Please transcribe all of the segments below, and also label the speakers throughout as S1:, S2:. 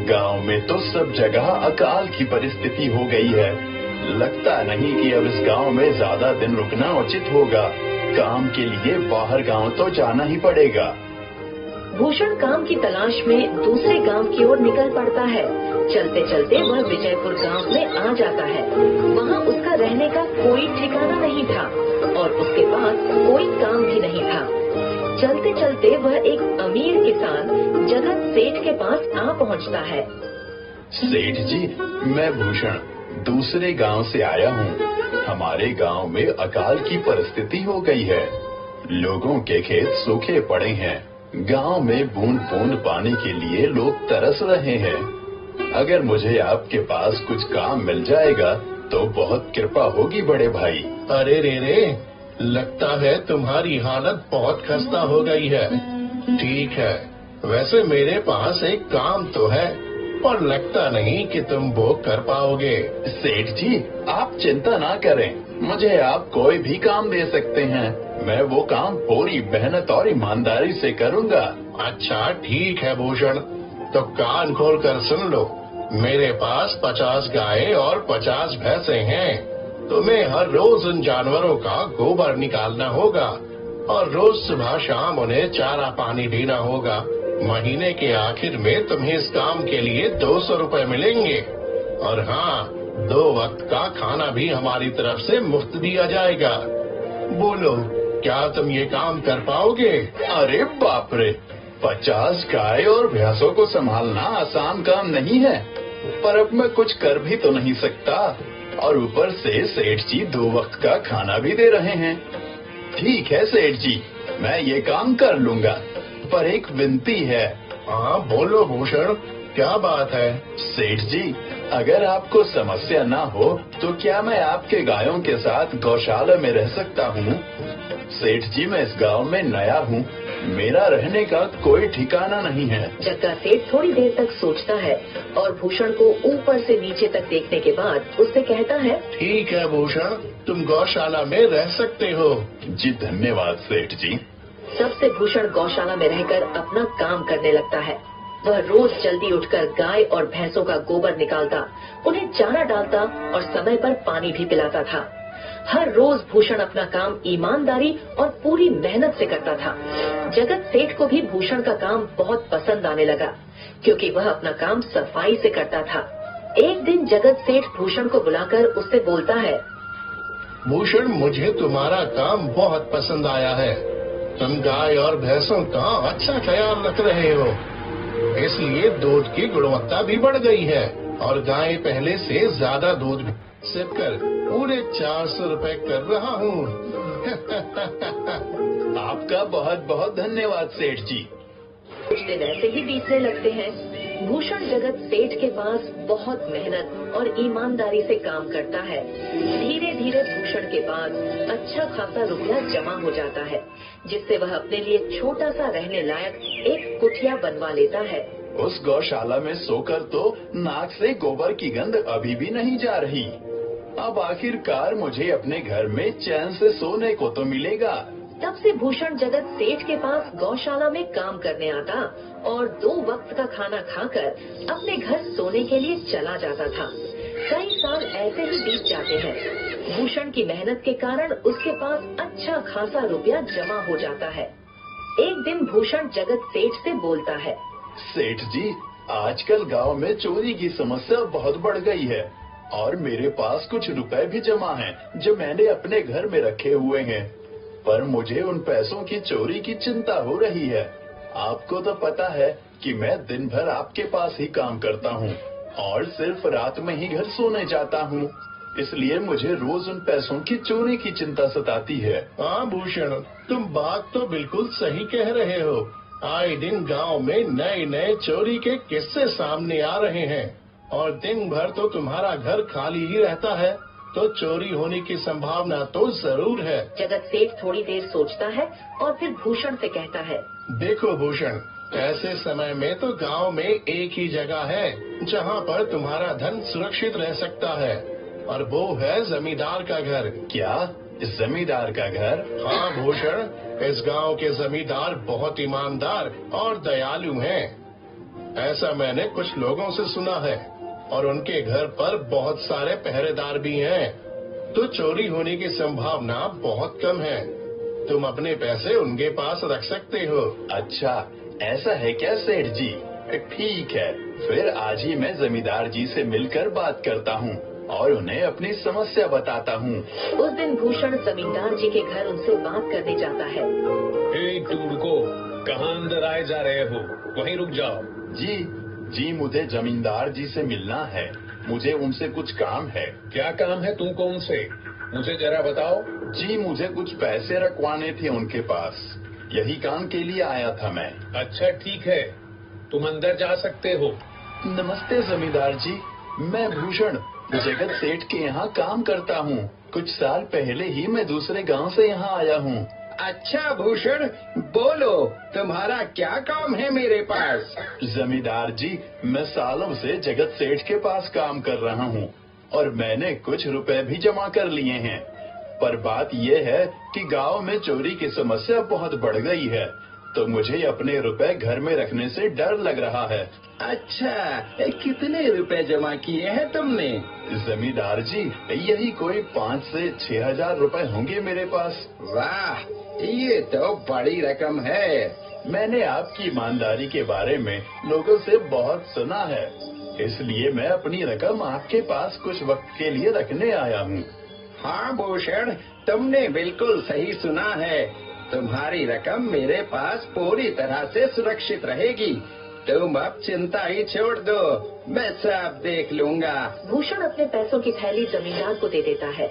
S1: गांव में तो सब जगह अकाल की परिस्थिति हो गई है। लगता नहीं कि अब इस गांव में ज्यादा दिन रुकना उचित होगा। काम के लिए बाहर गांव तो जाना ही पड़ेगा।
S2: भूषण काम की तलाश में दूसरे गांव की ओर निकल पड़ता है। चलते चलते वह विजयपुर गांव में आ जाता है। वहां उसका रहने का कोई ठिकाना नहीं था और उसके पास कोई काम भी नहीं था। चलते चलते वह एक अमीर किसान जगत सेठ के पास आ पहुंचता है।
S1: सेठ जी, मैं भूषण दूसरे गांव से आया हूँ। हमारे गांव में अकाल की परिस्थिति हो गई है। लोगों के खेत सूखे पड़े हैं। गांव में बूंद बूंद पानी के लिए लोग तरस रहे हैं। अगर मुझे आपके पास कुछ काम मिल जाएगा तो बहुत कृपा होगी बड़े भाई।
S3: अरे रे, लगता है तुम्हारी हालत बहुत खस्ता हो गई है। ठीक है, वैसे मेरे पास एक काम तो है, पर लगता नहीं कि तुम वो कर पाओगे।
S1: सेठ जी, आप चिंता ना करें, मुझे आप कोई भी काम दे सकते हैं। मैं वो काम पूरी मेहनत और ईमानदारी से करूंगा।
S3: अच्छा ठीक है भूषण, तो कान खोल कर सुन लो। मेरे पास 50 गायें और 50 भैंसे हैं। तुम्हें हर रोज उन जानवरों का गोबर निकालना होगा और रोज सुबह शाम उन्हें चारा पानी देना होगा। महीने के आखिर में तुम्हें इस काम के लिए 200 रुपए मिलेंगे। और हाँ, 2 वक्त का खाना भी हमारी तरफ से मुफ्त दिया जाएगा। बोलो, क्या तुम ये काम कर पाओगे?
S1: अरे बाप रे, 50 गाय और भैंसों को संभालना आसान काम नहीं है। पर अब मैं कुछ कर भी तो नहीं सकता और ऊपर से सेठ जी 2 वक्त का खाना भी दे रहे हैं। ठीक है सेठ जी, मैं ये काम कर लूंगा, पर एक विनती है।
S3: हाँ बोलो भूषण, क्या बात है?
S1: सेठ जी, अगर आपको समस्या ना हो तो क्या मैं आपके गायों के साथ गौशाला में रह सकता हूँ? सेठ जी, मैं इस गांव में नया हूँ, मेरा रहने का कोई ठिकाना नहीं है।
S2: जग्गा सेठ थोड़ी देर तक सोचता है और भूषण को ऊपर से नीचे तक देखने के बाद उससे कहता है,
S3: ठीक है भूषण, तुम गौशाला में रह सकते हो।
S1: जी धन्यवाद सेठ जी।
S2: तब से भूषण गौशाला में रहकर अपना काम करने लगता है। वह रोज जल्दी उठकर गाय और भैंसों का गोबर निकालता, उन्हें चारा डालता और समय पर पानी भी पिलाता था। हर रोज भूषण अपना काम ईमानदारी और पूरी मेहनत से करता था। जगत सेठ को भी भूषण का काम बहुत पसंद आने लगा, क्योंकि वह अपना काम सफाई से करता था। एक दिन जगत सेठ भूषण को बुलाकर उससे बोलता है,
S3: भूषण, मुझे तुम्हारा काम बहुत पसंद आया है। तुम गाय और भैंसों का अच्छा ख्याल रख रहे हो, इसलिए दूध की गुणवत्ता भी बढ़ गई है और गाय पहले से ज्यादा दूध सिप कर पूरे 400 रुपए कर रहा हूँ।
S1: आपका बहुत बहुत धन्यवाद सेठ जी।
S2: कुछ दिन ऐसे ही बीतने लगते हैं। भूषण जगत सेठ के पास बहुत मेहनत और ईमानदारी से काम करता है। धीरे धीरे भूषण के पास अच्छा खासा रुपया जमा हो जाता है, जिससे वह अपने लिए छोटा सा रहने लायक एक कुटिया बनवा लेता है।
S1: उस गौशाला में सोकर तो नाक से गोबर की गंध अभी भी नहीं जा रही। अब आखिरकार मुझे अपने घर में चैन से सोने को तो मिलेगा।
S2: तब से भूषण जगत सेठ के पास गौशाला में काम करने आता और 2 वक्त का खाना खाकर अपने घर सोने के लिए चला जाता था। कई साल ऐसे ही बीत जाते हैं। भूषण की मेहनत के कारण उसके पास अच्छा खासा रुपया जमा हो जाता है। एक दिन भूषण जगत सेठ से बोलता है,
S1: सेठ जी, आजकल गांव में चोरी की समस्या बहुत बढ़ गई है और मेरे पास कुछ रुपए भी जमा हैं जो मैंने अपने घर में रखे हुए हैं, पर मुझे उन पैसों की चोरी की चिंता हो रही है। आपको तो पता है कि मैं दिन भर आपके पास ही काम करता हूँ और सिर्फ रात में ही घर सोने जाता हूँ, इसलिए मुझे रोज उन पैसों की चोरी की चिंता सताती है।
S3: हाँ भूषण, तुम बात तो बिल्कुल सही कह रहे हो। आए दिन गांव में नए नए चोरी के किस्से सामने आ रहे हैं और दिन भर तो तुम्हारा घर खाली ही रहता है, तो चोरी होने की संभावना तो जरूर है।
S2: जगत सेठ थोड़ी देर सोचता है और फिर भूषण से कहता है,
S3: देखो भूषण, ऐसे समय में तो गांव में एक ही जगह है जहां पर तुम्हारा धन सुरक्षित रह सकता है, और वो है जमींदार का घर।
S1: क्या जमींदार का घर?
S3: हाँ भूषण, इस गांव के जमींदार बहुत ईमानदार और दयालु हैं। ऐसा मैंने कुछ लोगों से सुना है और उनके घर पर बहुत सारे पहरेदार भी हैं, तो चोरी होने की संभावना बहुत कम है। तुम अपने पैसे उनके पास रख सकते हो।
S1: अच्छा, ऐसा है क्या सेठ जी? ठीक है, फिर आज ही मैं जमींदार जी से मिलकर बात करता हूँ और उन्हें अपनी समस्या बताता हूँ।
S2: उस दिन भूषण जमींदार जी के घर उनसे बात करने जाता है।
S4: को कहाँ अंदर आए जा रहे हो? वहीं रुक जाओ।
S1: जी, मुझे जमींदार जी से मिलना है। मुझे उनसे कुछ काम है।
S4: क्या काम है तुमको उनसे? मुझे जरा बताओ।
S1: जी, मुझे कुछ पैसे रखवाने थे उनके पास, यही काम के लिए आया था मैं।
S4: अच्छा ठीक है, तुम अंदर जा सकते हो।
S1: नमस्ते जमींदार जी, मैं भूषण जगत सेठ के यहाँ काम करता हूँ। कुछ साल पहले ही मैं दूसरे गांव से यहाँ आया हूँ।
S5: अच्छा भूषण, बोलो तुम्हारा क्या काम है मेरे पास?
S1: जमींदार जी, मैं सालों से जगत सेठ के पास काम कर रहा हूँ और मैंने कुछ रुपए भी जमा कर लिए हैं। पर बात यह है कि गांव में चोरी की समस्या बहुत बढ़ गई है, तो मुझे अपने रुपए घर में रखने से डर लग रहा है।
S5: अच्छा, कितने रुपए जमा किए हैं तुमने?
S1: जमींदार जी, यही कोई 5 से 6 हजार रुपए होंगे मेरे पास।
S5: वाह, ये तो बड़ी रकम है।
S1: मैंने आपकी ईमानदारी के बारे में लोगों से बहुत सुना है, इसलिए मैं अपनी रकम आपके पास कुछ वक्त के लिए रखने आया हूँ।
S5: हाँ भूषण, तुमने बिल्कुल सही सुना है। तुम्हारी रकम मेरे पास पूरी तरह से सुरक्षित रहेगी। तुम अब चिंता ही छोड़ दो, मैं सब देख लूंगा।
S2: भूषण अपने पैसों की थैली जमींदार को दे देता है।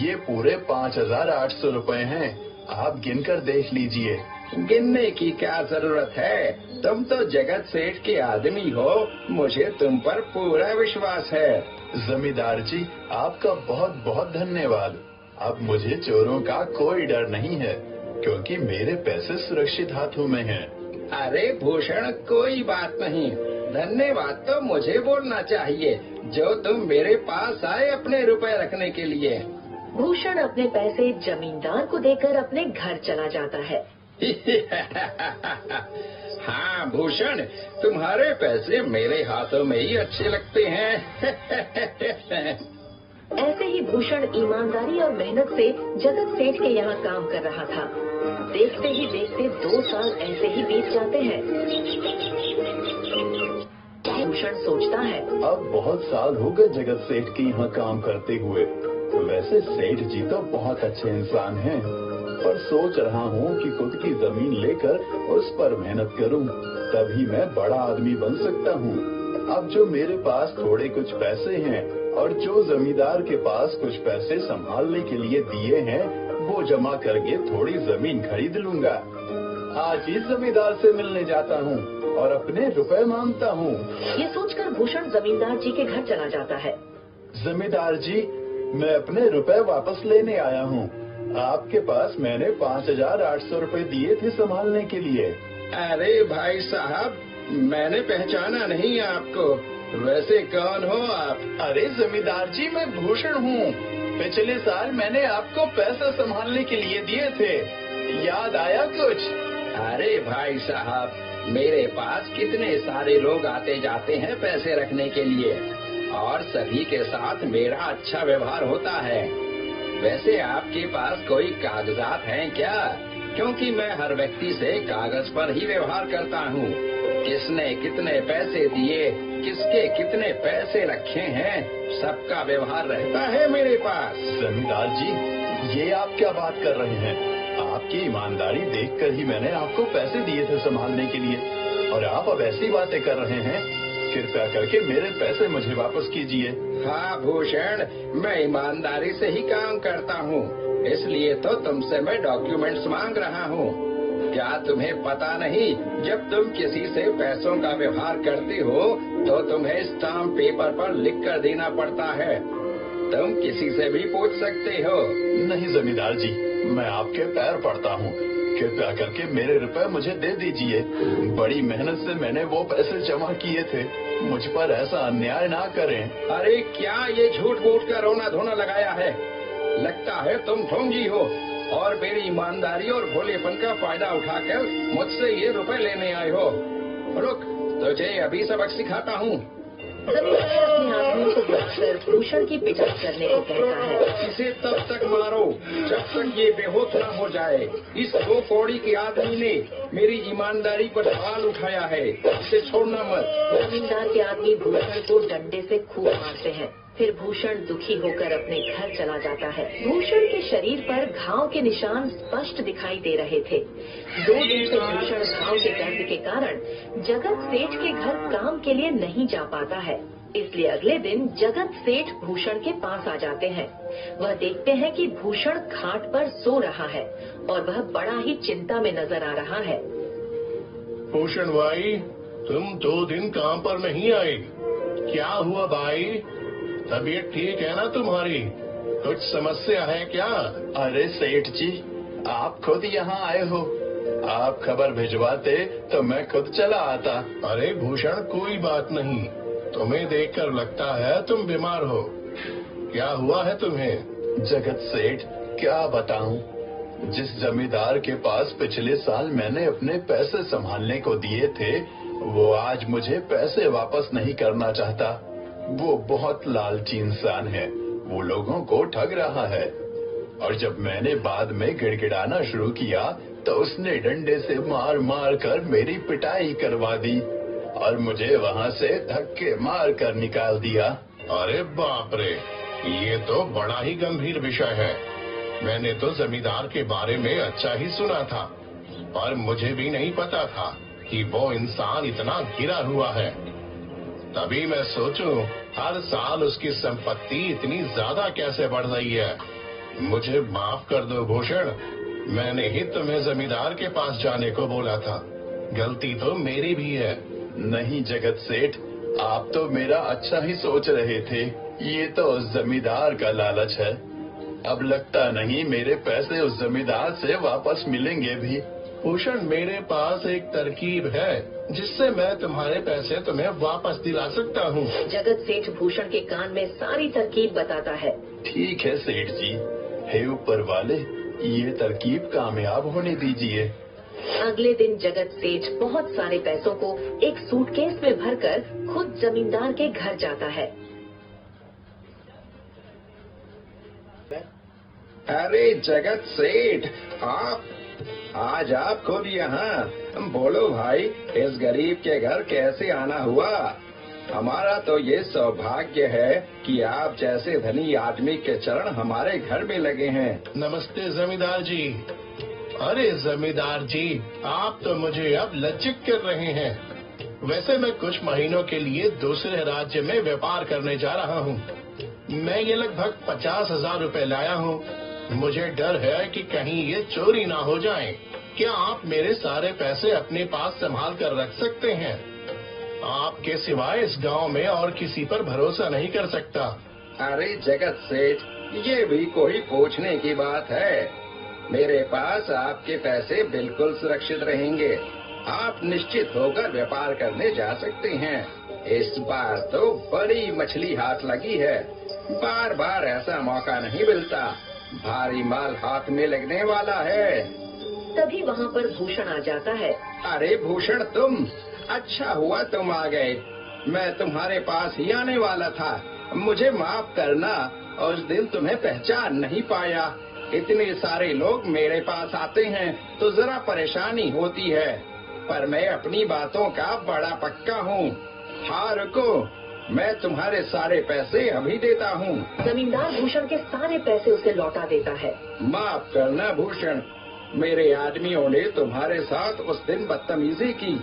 S1: ये पूरे 5,800 रुपए हैं, आप गिनकर देख लीजिए।
S5: गिनने की क्या जरूरत है? तुम तो जगत सेठ के आदमी हो, मुझे तुम पर पूरा विश्वास है।
S1: जमींदार जी, आपका बहुत बहुत धन्यवाद। अब मुझे चोरों का कोई डर नहीं है, क्योंकि मेरे पैसे सुरक्षित हाथों में हैं।
S5: अरे भूषण, कोई बात नहीं, धन्यवाद तो मुझे बोलना चाहिए, जो तुम मेरे पास आए अपने रुपए रखने के लिए।
S2: भूषण अपने पैसे जमींदार को देकर अपने घर चला जाता है।
S5: हाँ भूषण, तुम्हारे पैसे मेरे हाथों में ही अच्छे लगते हैं।
S2: ऐसे ही भूषण ईमानदारी और मेहनत से जगत सेठ के यहाँ काम कर रहा था। देखते ही देखते 2 साल ऐसे ही बीत जाते हैं। भूषण सोचता है,
S1: अब बहुत साल हो गए जगत सेठ के यहाँ काम करते हुए। वैसे सेठ जी तो बहुत अच्छे इंसान हैं, पर सोच रहा हूँ कि खुद की जमीन लेकर उस पर मेहनत करूँ, तभी मैं बड़ा आदमी बन सकता हूँ। अब जो मेरे पास थोड़े कुछ पैसे हैं और जो जमींदार के पास कुछ पैसे संभालने के लिए दिए हैं, वो जमा करके थोड़ी जमीन खरीद लूंगा। आज ही जमींदार से मिलने जाता हूँ और अपने रुपए मांगता हूँ।
S2: ये सोचकर भूषण जमींदार जी के घर चला जाता है।
S1: जमींदार जी, मैं अपने रुपए वापस लेने आया हूँ। आपके पास मैंने 5,800 रुपए दिए थे संभालने के लिए।
S5: अरे भाई साहब, मैंने पहचाना नहीं आपको। वैसे कौन हो आप?
S1: अरे जमींदार जी, मैं भूषण हूँ। पिछले साल मैंने आपको पैसा संभालने के लिए दिए थे, याद आया कुछ?
S5: अरे भाई साहब, मेरे पास कितने सारे लोग आते जाते हैं पैसे रखने के लिए, और सभी के साथ मेरा अच्छा व्यवहार होता है। वैसे आपके पास कोई कागजात हैं क्या? क्योंकि मैं हर व्यक्ति से कागज पर ही व्यवहार करता हूँ। किसने कितने पैसे दिए, किसके कितने पैसे रखे हैं, सबका व्यवहार रहता है मेरे पास।
S1: जमींदार जी, ये आप क्या बात कर रहे हैं? आपकी ईमानदारी देखकर ही मैंने आपको पैसे दिए थे संभालने के लिए, और आप अब ऐसी बातें कर रहे हैं। कृपया करके मेरे पैसे मुझे वापस कीजिए।
S5: हाँ भूषण, मैं ईमानदारी से ही काम करता हूँ, इसलिए तो तुमसे मैं डॉक्यूमेंट्स मांग रहा हूँ। क्या तुम्हें पता नहीं, जब तुम किसी से पैसों का व्यवहार करते हो तो तुम्हें स्टाम्प पेपर पर लिख कर देना पड़ता है। तुम किसी से भी पूछ सकते हो।
S1: नहीं जमींदार जी, मैं आपके पैर पड़ता हूँ, कृपया करके मेरे रुपए मुझे दे दीजिए। बड़ी मेहनत से मैंने वो पैसे जमा किए थे, मुझ पर ऐसा अन्याय ना करें।
S5: अरे क्या ये झूठ मूठ का रोना धोना लगाया है? लगता है तुम ढोंगी हो और मेरी ईमानदारी और भोलेपन का फायदा उठाकर मुझसे ये रुपए लेने आए हो। रुक, तुझे अभी सबक सिखाता हूँ।
S2: जमींदार अपने आदमियों को बुलाकर भूषण की पिटाई करने को कहता है।
S5: इसे तब तक मारो जब तक ये बेहोश न हो जाए। इस 2 कौड़ी के आदमी ने मेरी ईमानदारी पर सवाल उठाया है, इसे छोड़ना मत।
S2: जमींदार के आदमी भूषण को डंडे से खूब मारते हैं। फिर भूषण दुखी होकर अपने घर चला जाता है। भूषण के शरीर पर घाव के निशान स्पष्ट दिखाई दे रहे थे। 2 दिन से भूषण घाव के दर्द के कारण जगत सेठ के घर काम के लिए नहीं जा पाता है। इसलिए अगले दिन जगत सेठ भूषण के पास आ जाते हैं। वह देखते हैं कि भूषण खाट पर सो रहा है और वह बड़ा ही चिंता में नजर आ रहा है।
S3: भूषण भाई, तुम 2 दिन काम पर नहीं आए, क्या हुआ भाई? तबीयत ठीक है ना तुम्हारी? कुछ समस्या है क्या?
S1: अरे सेठ जी, आप खुद यहाँ आए हो। आप खबर भिजवाते तो मैं खुद चला आता।
S3: अरे भूषण, कोई बात नहीं, तुम्हें देखकर लगता है तुम बीमार हो। क्या हुआ है तुम्हें?
S1: जगत सेठ, क्या बताऊं, जिस जमींदार के पास पिछले साल मैंने अपने पैसे संभालने को दिए थे, वो आज मुझे पैसे वापस नहीं करना चाहता। वो बहुत लालची इंसान है, वो लोगों को ठग रहा है। और जब मैंने बाद में गिड़गिड़ाना शुरू किया तो उसने डंडे से मार मार कर मेरी पिटाई करवा दी और मुझे वहाँ से धक्के मार कर निकाल दिया।
S3: अरे बाप रे, ये तो बड़ा ही गंभीर विषय है। मैंने तो जमींदार के बारे में अच्छा ही सुना था, पर मुझे भी नहीं पता था कि वो इंसान इतना गिरा हुआ है। तभी मैं सोचूं, हर साल उसकी संपत्ति इतनी ज्यादा कैसे बढ़ रही है। मुझे माफ कर दो भूषण, मैंने ही तुम्हें जमींदार के पास जाने को बोला था। गलती तो मेरी भी है।
S1: नहीं जगत सेठ, आप तो मेरा अच्छा ही सोच रहे थे। ये तो उस जमींदार का लालच है। अब लगता नहीं मेरे पैसे उस जमींदार से वापस मिलेंगे भी।
S3: भूषण, मेरे पास एक तरकीब है जिससे मैं तुम्हारे पैसे तुम्हें वापस दिला सकता हूँ।
S2: जगत सेठ भूषण के कान में सारी तरकीब बताता है।
S1: ठीक है सेठ जी, हे ऊपर वाले, ये तरकीब कामयाब होने दीजिए।
S2: अगले दिन जगत सेठ बहुत सारे पैसों को एक सूटकेस में भरकर खुद जमींदार के घर जाता है।
S5: अरे जगत सेठ, आज आप खुद यहाँ। बोलो भाई, इस गरीब के घर कैसे आना हुआ? हमारा तो ये सौभाग्य है कि आप जैसे धनी आदमी के चरण हमारे घर में लगे हैं।
S3: नमस्ते जमींदार जी। अरे जमींदार जी, आप तो मुझे अब लज्जित कर रहे हैं। वैसे मैं कुछ महीनों के लिए दूसरे राज्य में व्यापार करने जा रहा हूँ। मैं ये लगभग 50,000 रुपए लाया हूँ। मुझे डर है कि कहीं ये चोरी ना हो जाए। क्या आप मेरे सारे पैसे अपने पास संभाल कर रख सकते हैं? आपके सिवाय इस गांव में और किसी पर भरोसा नहीं कर सकता।
S5: अरे जगत सेठ, ये भी कोई पूछने की बात है? मेरे पास आपके पैसे बिल्कुल सुरक्षित रहेंगे। आप निश्चित होकर व्यापार करने जा सकते हैं। इस बार तो बड़ी मछली हाथ लगी है। बार बार ऐसा मौका नहीं मिलता। भारी माल हाथ में लगने वाला है।
S2: तभी वहाँ पर भूषण आ जाता है।
S5: अरे भूषण, तुम? अच्छा हुआ तुम आ गए। मैं तुम्हारे पास ही आने वाला था। मुझे माफ करना, उस दिन तुम्हें पहचान नहीं पाया। इतने सारे लोग मेरे पास आते हैं तो जरा परेशानी होती है, पर मैं अपनी बातों का बड़ा पक्का हूँ। हाँ रुको, मैं तुम्हारे सारे पैसे अभी देता हूँ।
S2: जमींदार भूषण के सारे पैसे उसे लौटा देता है।
S5: माफ करना भूषण, मेरे आदमियों ने तुम्हारे साथ उस दिन बदतमीजी की।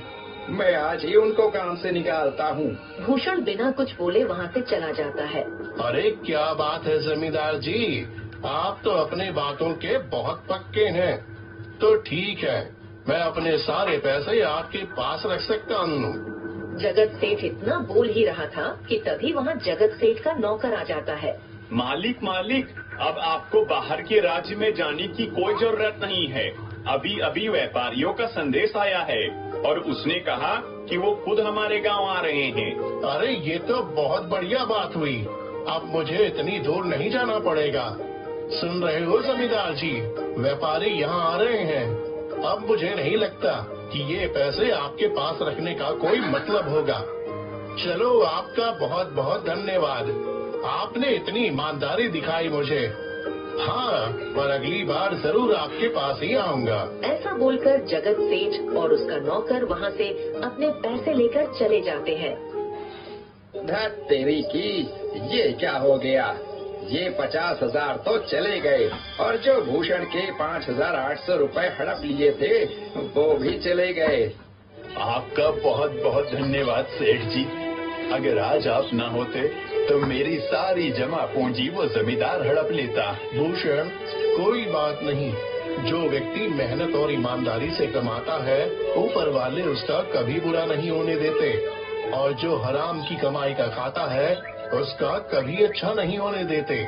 S5: मैं आज ही उनको काम से निकालता हूँ।
S2: भूषण बिना कुछ बोले वहाँ से चला जाता है।
S3: अरे क्या बात है जमींदार जी, आप तो अपने बातों के बहुत पक्के हैं। तो ठीक है, मैं अपने सारे पैसे आपके पास रख सकता हूँ।
S2: जगत सेठ इतना बोल ही रहा था कि तभी वहाँ जगत सेठ का नौकर आ जाता है।
S6: मालिक, अब आपको बाहर के राज्य में जाने की कोई जरूरत नहीं है। अभी अभी व्यापारियों का संदेश आया है और उसने कहा कि वो खुद हमारे गांव आ रहे हैं।
S3: अरे ये तो बहुत बढ़िया बात हुई। अब मुझे इतनी दूर नहीं जाना पड़ेगा। सुन रहे हो जमींदार जी, व्यापारी यहाँ आ रहे हैं। अब मुझे नहीं लगता कि ये पैसे आपके पास रखने का कोई मतलब होगा। चलो, आपका बहुत बहुत धन्यवाद। आपने इतनी ईमानदारी दिखाई मुझे। हाँ, पर अगली बार जरूर आपके पास ही आऊंगा।
S2: ऐसा बोलकर जगत सेठ और उसका नौकर वहाँ से अपने पैसे लेकर चले जाते हैं।
S5: धत तेरी की, ये क्या हो गया? ये 50,000 तो चले गए और जो भूषण के 5,800 रुपए हड़प लिए थे वो भी चले गए।
S1: आपका बहुत बहुत धन्यवाद सेठ जी। अगर आज आप ना होते तो मेरी सारी जमा पूंजी वो जमींदार हड़प लेता।
S3: भूषण, कोई बात नहीं। जो व्यक्ति मेहनत और ईमानदारी से कमाता है, ऊपर वाले उसका कभी बुरा नहीं होने देते, और जो हराम की कमाई का खाता है उसका कभी अच्छा नहीं होने देते।